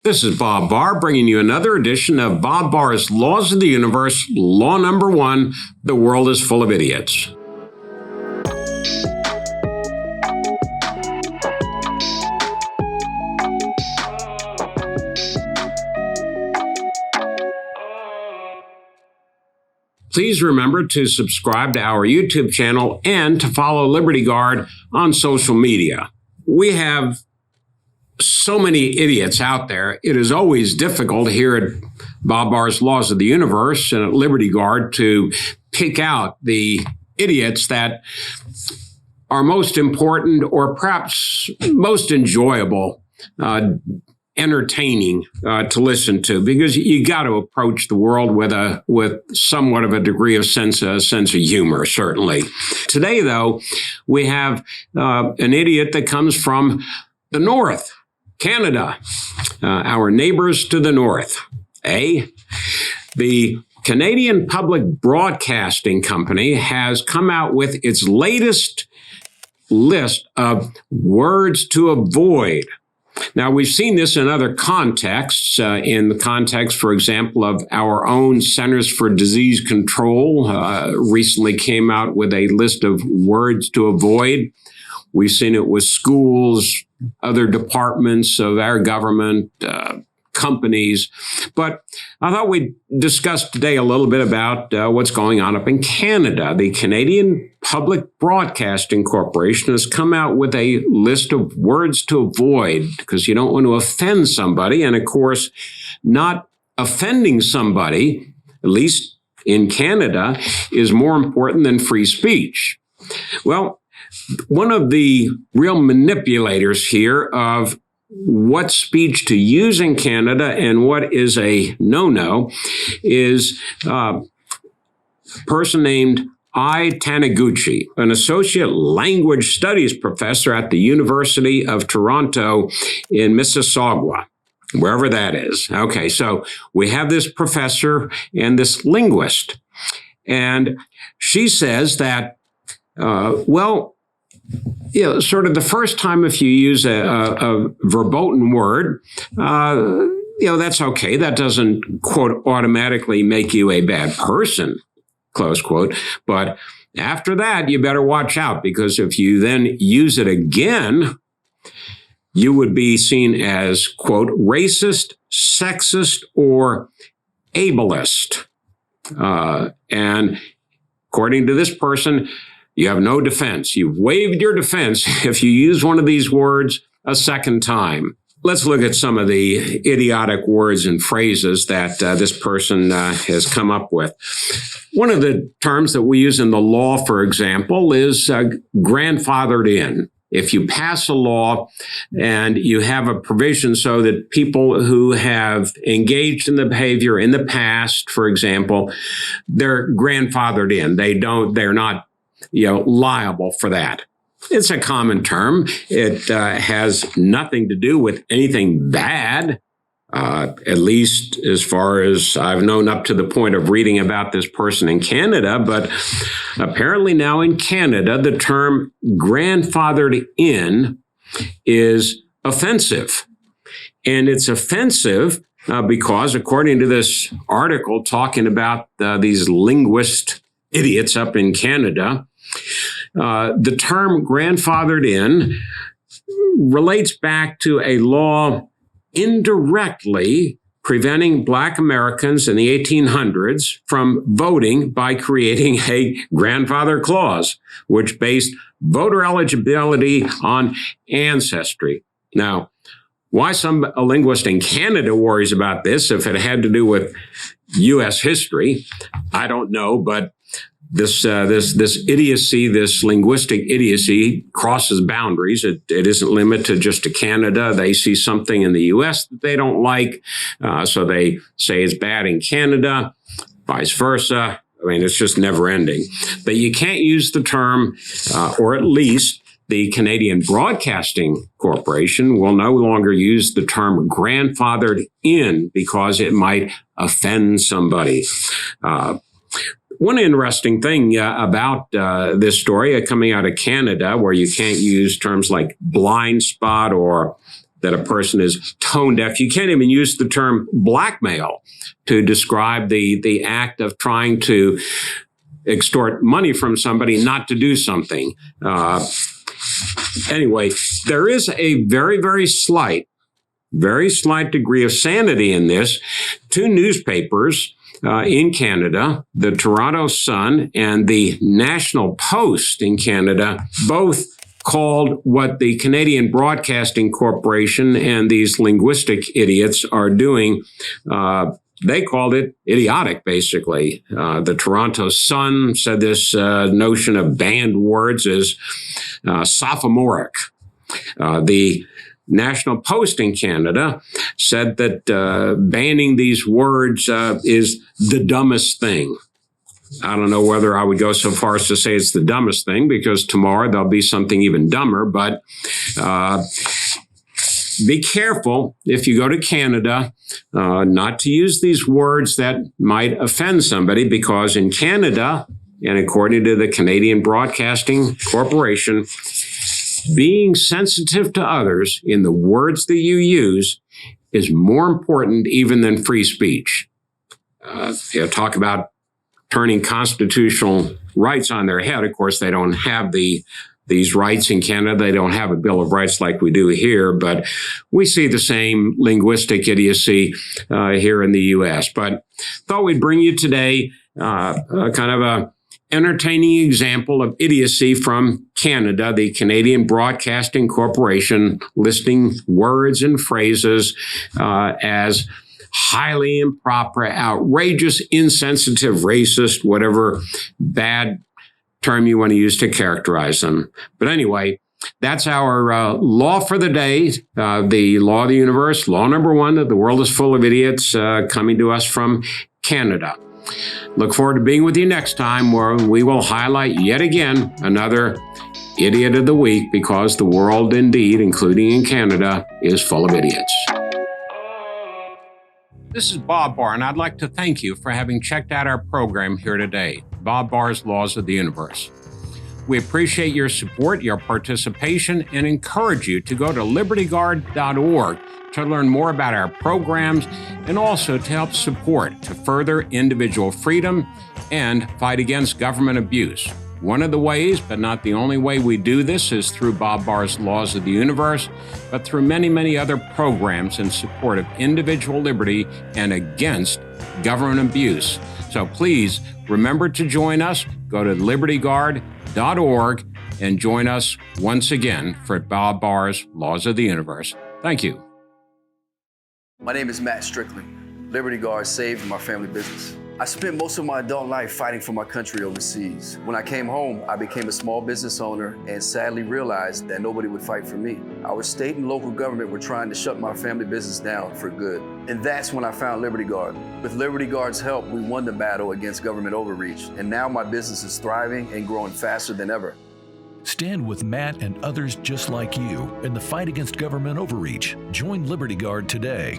This is Bob Barr bringing you another edition of Bob Barr's Laws of the Universe, Law Number 1, The World is Full of Idiots. Please remember to subscribe to our YouTube channel and to follow Liberty Guard on social media. We have so many idiots out there. It is always difficult here at Bob Barr's Laws of the Universe and at Liberty Guard to pick out the idiots that are most important or perhaps most enjoyable, entertaining to listen to, because you got to approach the world with somewhat of a degree of sense of humor, certainly. Today, though, we have an idiot that comes from the North. Canada, our neighbors to the north. The Canadian Public Broadcasting Company has come out with its latest list of words to avoid. Now, we've seen this in other contexts, in the context, for example, of our own Centers for Disease Control, recently came out with a list of words to avoid. We've seen it with schools, other departments of our government, companies. But I thought we'd discuss today a little bit about what's going on up in Canada. The Canadian Public Broadcasting Corporation has come out with a list of words to avoid because you don't want to offend somebody. And of course, not offending somebody, at least in Canada, is more important than free speech. Well, one of the real manipulators here of what speech to use in Canada and what is a no-no is a person named I. Taniguchi, an associate language studies professor at the University of Toronto in Mississauga, wherever that is. Okay, so we have this professor and this linguist, and she says that, sort of the first time if you use a verboten word, that's okay. That doesn't, quote, automatically make you a bad person, close quote. But after that, you better watch out, because if you then use it again, you would be seen as, quote, racist, sexist, or ableist. And according to this person, you have no defense. You've waived your defense if you use one of these words a second time. Let's look at some of the idiotic words and phrases that this person has come up with. One of the terms that we use in the law, for example, is grandfathered in. If you pass a law and you have a provision so that people who have engaged in the behavior in the past, for example, they're grandfathered in. They're not liable for that. It's a common term. It has nothing to do with anything bad, at least as far as I've known up to the point of reading about this person in Canada. But apparently now in Canada, the term grandfathered in is offensive. And it's offensive because, according to this article talking about these linguist idiots up in Canada, the term grandfathered in relates back to a law indirectly preventing Black Americans in the 1800s from voting by creating a grandfather clause, which based voter eligibility on ancestry. Now, why a linguist in Canada worries about this, if it had to do with U.S. history, I don't know, but this idiocy, this linguistic idiocy, crosses boundaries. It isn't limited just to Canada. They see something in the U.S. that they don't like, so they say it's bad in Canada, vice versa. I mean, it's just never ending. But you can't use the term, or at least the Canadian Broadcasting Corporation will no longer use the term grandfathered in because it might offend somebody. One interesting thing about this story coming out of Canada, where you can't use terms like blind spot or that a person is tone deaf. You can't even use the term blackmail to describe the act of trying to extort money from somebody not to do something. Anyway, there is a very slight degree of sanity in this. Two newspapers in Canada, the Toronto Sun and the National Post in Canada, both called what the Canadian Broadcasting Corporation and these linguistic idiots are doing, they called it idiotic, basically. The Toronto Sun said this notion of banned words is sophomoric. The National Post in Canada said that banning these words is the dumbest thing. I don't know whether I would go so far as to say it's the dumbest thing, because tomorrow there'll be something even dumber. But be careful if you go to Canada not to use these words that might offend somebody, because in Canada, and according to the Canadian Broadcasting Corporation, being sensitive to others in the words that you use is more important even than free speech. Talk about turning constitutional rights on their head. Of course, they don't have these rights in Canada. They don't have a Bill of Rights like we do here, but we see the same linguistic idiocy here in the U.S. But thought we'd bring you today kind of a entertaining example of idiocy from Canada, the Canadian Broadcasting Corporation listing words and phrases as highly improper, outrageous, insensitive, racist, whatever bad term you want to use to characterize them. But anyway, that's our law for the day, the law of the universe, law number one, that the world is full of idiots, coming to us from Canada. Look forward to being with you next time, where we will highlight yet again another idiot of the week, because the world indeed, including in Canada, is full of idiots. This is Bob Barr, and I'd like to thank you for having checked out our program here today, Bob Barr's Laws of the Universe. We appreciate your support, your participation, and encourage you to go to libertyguard.org to learn more about our programs, and also to help support to further individual freedom and fight against government abuse. One of the ways, but not the only way we do this, is through Bob Barr's Laws of the Universe, but through many other programs in support of individual liberty and against government abuse. So please remember to join us. Go to libertyguard.org and join us once again for Bob Barr's Laws of the Universe. Thank you. My name is Matt Strickland. Liberty Guard saved my family business. I spent most of my adult life fighting for my country overseas. When I came home, I became a small business owner and sadly realized that nobody would fight for me. Our state and local government were trying to shut my family business down for good. And that's when I found Liberty Guard. With Liberty Guard's help, we won the battle against government overreach. And now my business is thriving and growing faster than ever. Stand with Matt and others just like you in the fight against government overreach. Join Liberty Guard today.